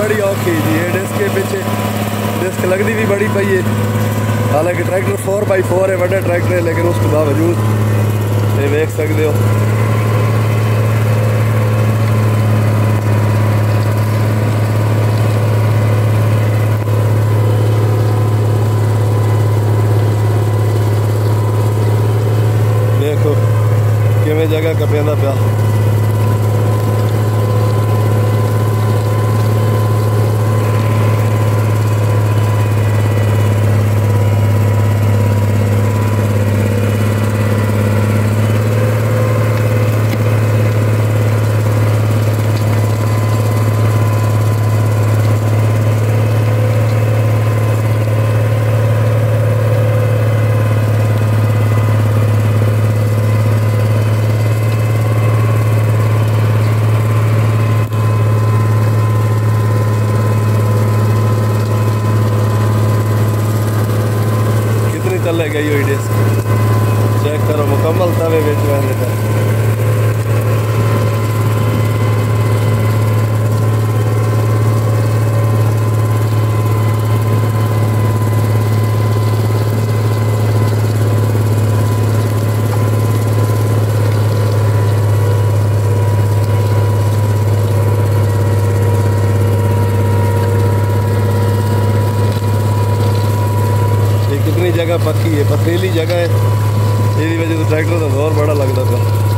बड़ी औखी जी। ये डिस्क के पीछे डिस्क लगती भी बड़ी पई है। हालांकि ट्रैक्टर 4x4 है, बड़ा ट्रैक्टर है, लेकिन उसके बावजूद ये देख सकते हो। देखो किवें जगह कपेंदा पिया। चले गई हुई डिस्क चेक करो, मुकम्मल तवे बेच रहने का। कितनी जगह पक्की है, पथरीली जगह है, इसकी वजह से ट्रैक्टर का जोर बड़ा लगता था।